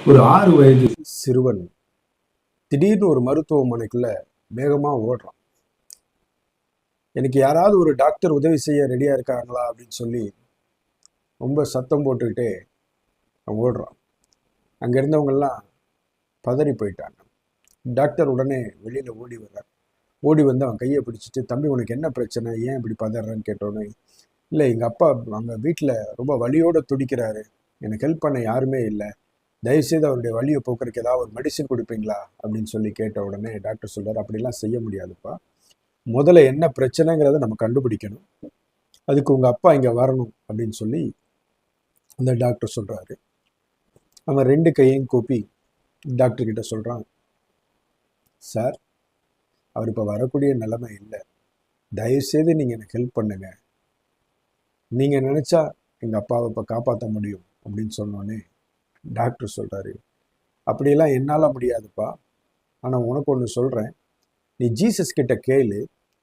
ஒரு 6 வயது சிறுவன் திடீர்னு ஒரு மருத்துவமனைக்குள்ள வேகமா ஓடுறான். எனக்கு யாராவது ஒரு டாக்டர் உதவி செய்ய ரெடியா இருக்காங்களா அப்படின்னு சொல்லி ரொம்ப சத்தம் போட்டுக்கிட்டே அவன் ஓடுறான். அங்க இருந்தவங்க எல்லாம் பதறி போயிட்டாங்க. டாக்டர் உடனே வெளியில ஓடி வர்றார். ஓடி வந்து அவன் கையை பிடிச்சிட்டு, தம்பி உனக்கு என்ன பிரச்சனை, ஏன் இப்படி பதறன்னு கேட்டோன்னே, இல்லை எங்க அப்பா அங்க வீட்டுல ரொம்ப வலியோட துடிக்கிறாரு, எனக்கு ஹெல்ப் பண்ண யாருமே இல்லை, தயவுசெய்து அவருடைய வலியை போக்குறதுக்கு ஏதாவது ஒரு மெடிசின் கொடுப்பீங்களா அப்படின்னு சொல்லி கேட்ட உடனே டாக்டர் சொல்றாரு, அப்படிலாம் செய்ய முடியாதுப்பா, முதல்ல என்ன பிரச்சனைங்கிறத நம்ம கண்டுபிடிக்கணும், அதுக்கு உங்க அப்பா இங்க வரணும் அப்படின்னு சொல்லி அந்த டாக்டர் சொல்றாரு. அவன் 2 கையையும் கூப்பி டாக்டர் கிட்ட சொல்றான், சார் அவர் இப்போ வரக்கூடிய நிலைமை இல்லை, தயவுசெய்து நீங்க எனக்கு ஹெல்ப் பண்ணுங்க, நீங்க நினைச்சா எங்க அப்பாவை இப்போ காப்பாற்ற முடியும் அப்படின்னு சொன்னோடனே டாக்டர் சொல்றாரு, அப்படியெல்லாம் என்னால முடியாதுப்பா, ஆனா உனக்கு ஒன்று சொல்றேன், நீ ஜீசஸ் கிட்ட கேளு,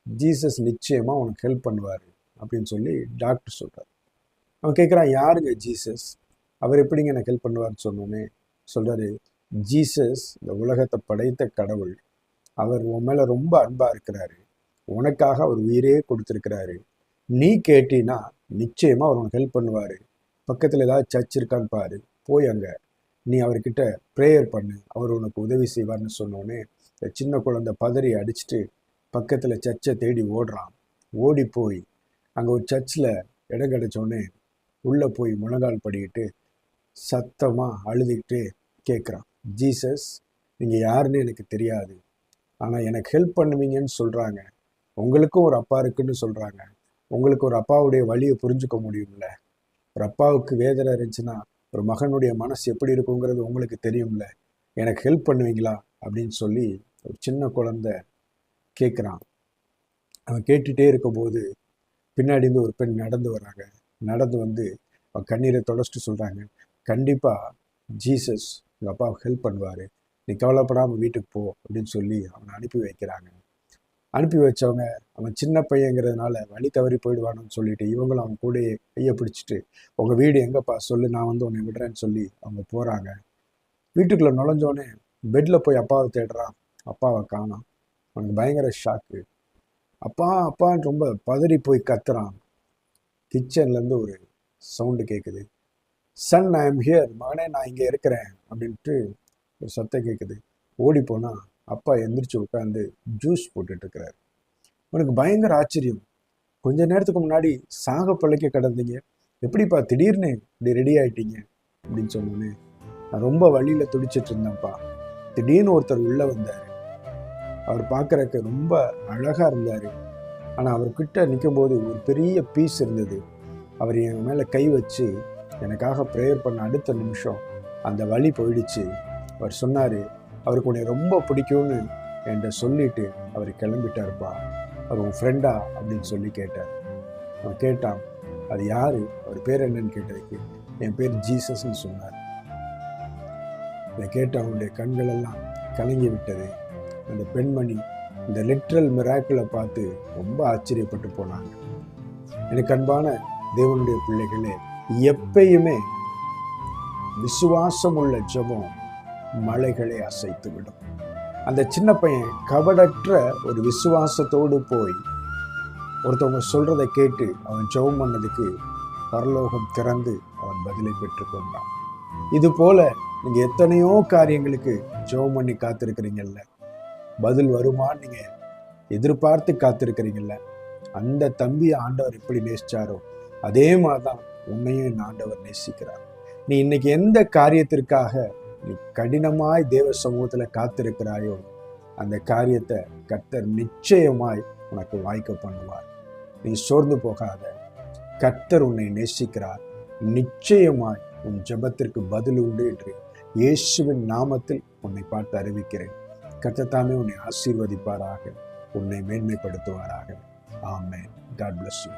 ஜீசஸ் நிச்சயமா உனக்கு ஹெல்ப் பண்ணுவாரு அப்படின்னு சொல்லி டாக்டர் சொல்றாரு. அவன் கேட்குறான், யாருங்க ஜீசஸ், அவர் எப்படிங்க எனக்கு ஹெல்ப் பண்ணுவார்னு சொன்னோன்னே சொல்றாரு, ஜீசஸ் இந்த உலகத்தை படைத்த கடவுள், அவர் உன் மேல ரொம்ப அன்பா இருக்கிறாரு, உனக்காக அவர் உயிரே கொடுத்துருக்கிறாரு, நீ கேட்டினா நிச்சயமா அவர் உனக்கு ஹெல்ப் பண்ணுவாரு, பக்கத்துல ஏதாவது சர்ச் இருக்கான்னு பாரு, போய் அங்க நீ அவர்கிட்ட ப்ரேயர் பண்ணு, அவர் உனக்கு உதவி செய்வார்னு சொன்னோடனே சின்ன குழந்தை பதறி அடிச்சுட்டு பக்கத்துல சர்ச்சை தேடி ஓடுறான். ஓடி போய் அங்க ஒரு சர்ச்சில் இடம் கிடைச்சோடனே உள்ள போய் முழங்கால் படிக்கிட்டு சத்தமா அழுதுகிட்டு கேட்குறான், ஜீசஸ் நீங்க யாருன்னு எனக்கு தெரியாது, ஆனா எனக்கு ஹெல்ப் பண்ணுவீங்கன்னு சொல்றாங்க, உங்களுக்கும் ஒரு அப்பா இருக்குன்னு சொல்றாங்க, உங்களுக்கு ஒரு அப்பாவுடைய வழியை புரிஞ்சுக்க முடியும்ல, ஒரு அப்பாவுக்கு வேதனை இருந்துச்சுன்னா ஒரு மகனுடைய மனசு எப்படி இருக்குங்கிறது உங்களுக்கு தெரியும்ல, எனக்கு ஹெல்ப் பண்ணுவீங்களா அப்படின்னு சொல்லி ஒரு சின்ன குழந்தை கேட்குறான். அவன் கேட்டுட்டே இருக்கும்போது பின்னாடி இருந்து ஒரு பெண் நடந்து வராங்க. நடந்து வந்து அவன் கண்ணீரை தொடச்சிட்டு சொல்றாங்க, கண்டிப்பா ஜீசஸ் உங்க அப்பாவுக்கு ஹெல்ப் பண்ணுவாரு, நீ கவலைப்படாம வீட்டுக்கு போ அப்படின்னு சொல்லி அவனை அனுப்பி வைக்கிறாங்க. அனுப்பி வச்சவங்க அவன் சின்ன பையங்கிறதுனால வழி தவறி போயிடுவானுன்னு சொல்லிட்டு இவங்களும் அவன் கூட கையை பிடிச்சிட்டு, உங்க வீடு எங்கப்பா சொல்லு, நான் வந்து உன்னை விடுறேன்னு சொல்லி அவங்க போறாங்க. வீட்டுக்குள்ள நுழைஞ்சோடனே பெட்ல போய் அப்பாவை தேடுறான், அப்பாவை காணோம். அவனுக்கு பயங்கர ஷாக்கு. அப்பா அப்பான்னு ரொம்ப பதறி போய் கத்துறான். கிச்சன்ல இருந்து ஒரு சவுண்டு கேட்குது, சன் ஐ எம் ஹியர், மகனே நான் இங்கே இருக்கிறேன் அப்படின்ட்டு ஒரு சத்தம் கேட்குது. ஓடி போனா அப்பா எந்திரிச்சு உட்காந்து ஜூஸ் போட்டுட்டு இருக்கிறாரு. உனக்கு பயங்கர ஆச்சரியம், கொஞ்ச நேரத்துக்கு முன்னாடி சாக பழைக்க கிடந்தீங்க, எப்படிப்பா திடீர்னு இப்படி ரெடி ஆயிட்டீங்க அப்படின்னு சொன்னோன்னே, நான் ரொம்ப வழியில துடிச்சிட்டு இருந்தேன்ப்பா, திடீர்னு ஒருத்தர் உள்ள வந்தாரு, அவர் பார்க்கறதுக்கு ரொம்ப அழகா இருந்தாரு, ஆனா அவர்கிட்ட நிற்கும் போது ஒரு பெரிய பீஸ் இருந்தது, அவர் என் மேல கை வச்சு எனக்காக ப்ரேயர் பண்ண அடுத்த நிமிஷம் அந்த வலி போயிடுச்சு, அவர் சொன்னாரு அவருக்கு உன்னை ரொம்ப பிடிக்கும்னு என்கிட்ட சொல்லிட்டு அவர் கிளம்பிட்டாருப்பா, அவர் உன் ஃப்ரெண்டா அப்படின்னு சொல்லி கேட்டார். அவன் கேட்டான், அது யாரு, அவர் பேர் என்னன்னு கேட்டதுக்கு என் பேர் ஜீசஸ்ன்னு சொன்னார். இதை கேட்ட அவனுடைய கண்கள் எல்லாம் கலங்கி விட்டது. அந்த பெண்மணி இந்த லிட்ரல் மிராக்கிளை பார்த்து ரொம்ப ஆச்சரியப்பட்டு போனாங்க. எனக்கு அன்பான தேவனுடைய பிள்ளைகளே, எப்பயுமே விசுவாசம் உள்ள ஜெபம் மலைகளை அசைத்து விடும். அந்த சின்ன பையன் கபடற்ற ஒரு விசுவாசத்தோடு போய் ஒருத்தவங்க சொல்றதை கேட்டு அவன் ஜெபம் பண்ணதுக்கு பரலோகம் திறந்து அவன் பதிலை பெற்றுக்கொண்டான். இது போல நீங்க எத்தனையோ காரியங்களுக்கு ஜெபம் பண்ணி காத்திருக்கிறீங்கல்ல, பதில் வருமான்னு நீங்க எதிர்பார்த்து காத்திருக்கிறீங்கல்ல, அந்த தம்பி ஆண்டவர் எப்படி நேசிச்சாரோ அதே மாதிரிதான் உன்னையும் என் ஆண்டவர் நேசிக்கிறார். நீ இன்னைக்கு எந்த காரியத்திற்காக நீ கடினமாய் தேவ சமூகத்துல காத்திருக்கிறாயோ அந்த காரியத்தை கர்த்தர் நிச்சயமாய் உனக்கு வாய்க்க பண்ணுவார். நீ சோர்ந்து போகாத, கர்த்தர் உன்னை நேசிக்கிறார், நிச்சயமாய் உன் ஜெபத்திற்கு பதில் உண்டு என்று இயேசுவின் நாமத்தில் உன்னை பார்த்து அறிவிக்கிறேன். கர்த்தர் தாமே உன்னை ஆசீர்வதிப்பாராக, உன்னை மேன்மைப்படுத்துவாராக. ஆமென். God bless you.